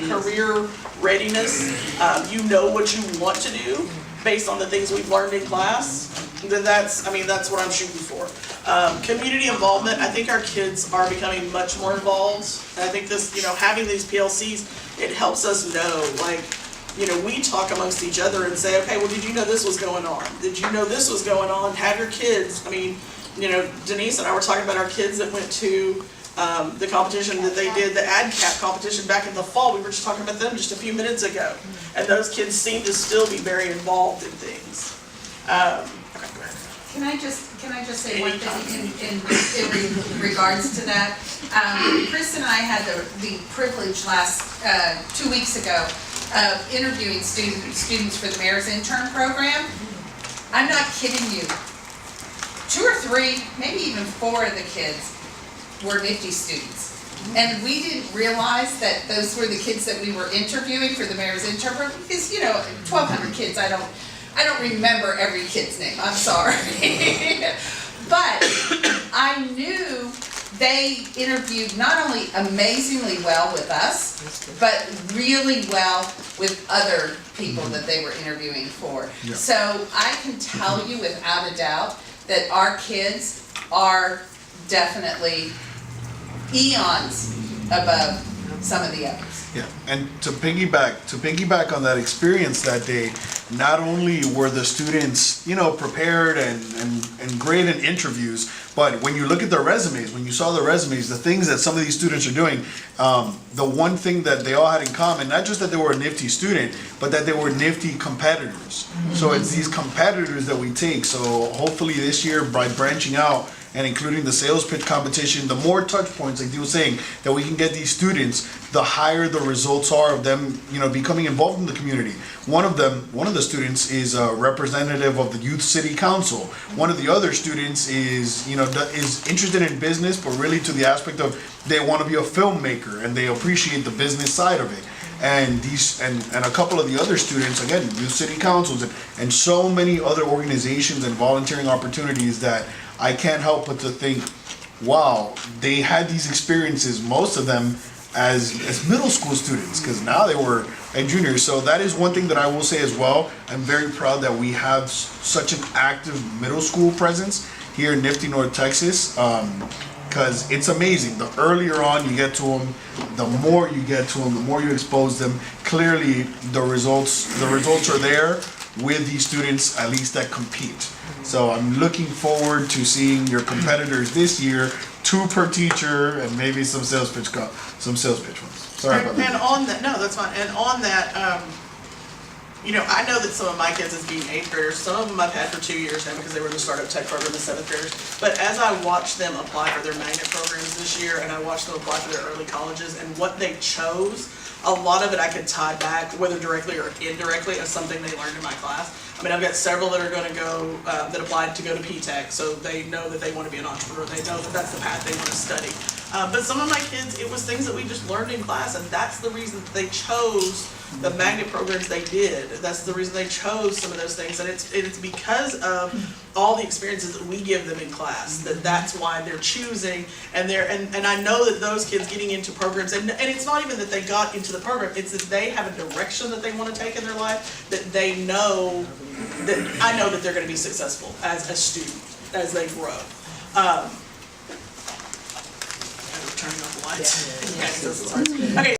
career readiness, you know what you want to do based on the things we've learned in class, then that's what I'm shooting for. Community involvement, I think our kids are becoming much more involved. And I think this, having these PLCs, it helps us know, like, we talk amongst each other and say, okay, well, did you know this was going on? Did you know this was going on? Have your kids, Denise and I were talking about our kids that went to the competition that they did, the AdCap competition back in the fall. We were just talking about them just a few minutes ago. And those kids seem to still be very involved in things. Okay, go ahead. Can I just say one thing in regards to that? Chris and I had the privilege last 2 weeks ago of interviewing students for the Mayor's Intern Program. I'm not kidding you. 2 or 3, maybe even 4 of the kids were Nifty students. And we didn't realize that those were the kids that we were interviewing for the Mayor's Intern Program, because 1,200 kids, I don't remember every kid's name, I'm sorry. But I knew they interviewed not only amazingly well with us, but really well with other people that they were interviewing for. Yeah. So I can tell you without a doubt that our kids are definitely eons above some of the others. Yeah, and to piggyback on that experience that day, not only were the students, prepared and great in interviews, but when you look at their resumes, when you saw their resumes, the things that some of these students are doing, the one thing that they all had in common, not just that they were a Nifty student, but that they were Nifty competitors. Mm-hmm. So it's these competitors that we take. So hopefully this year, by branching out and including the sales pitch competition, the more touch points, like you were saying, that we can get these students, the higher the results are of them, becoming involved in the community. One of the students is a representative of the Youth City Council. One of the other students is interested in business, but really to the aspect of they want to be a filmmaker and they appreciate the business side of it. And a couple of the other students, again, Youth City Councils and so many other organizations and volunteering opportunities that I can't help but to think, wow, they had these experiences, most of them as middle school students, because now they were at juniors. So that is one thing that I will say as well. I'm very proud that we have such an active middle school presence here in Nifty, North Texas, because it's amazing. The earlier on you get to them, the more you get to them, the more you expose them. Clearly, the results are there with these students, at least that compete. So I'm looking forward to seeing your competitors this year, 2 per teacher, and maybe some sales pitch ones. Sorry about that. And on that, no, that's fine. And on that, I know that some of my kids as being 8th graders, some of them I've had for 2 years now because they were in the startup tech program as 7th graders. But as I watched them apply for their magnet programs this year, and I watched them apply for their early colleges and what they chose, a lot of it I could tie back, whether directly or indirectly, as something they learned in my class. I've got several that are going to go, that applied to go to P-Tech, so they know that they want to be an entrepreneur. They know that that's the path they want to study. But some of my kids, it was things that we just learned in class, and that's the reason that they chose the magnet programs they did. That's the reason they chose some of those things, and it's because of all the experiences that we give them in class that's why they're choosing. And I know that those kids getting into programs, and it's not even that they got into the program, it's that they have a direction that they want to take in their life, that they know that I know that they're going to be successful as a student as they grow. Turning off the lights. Okay.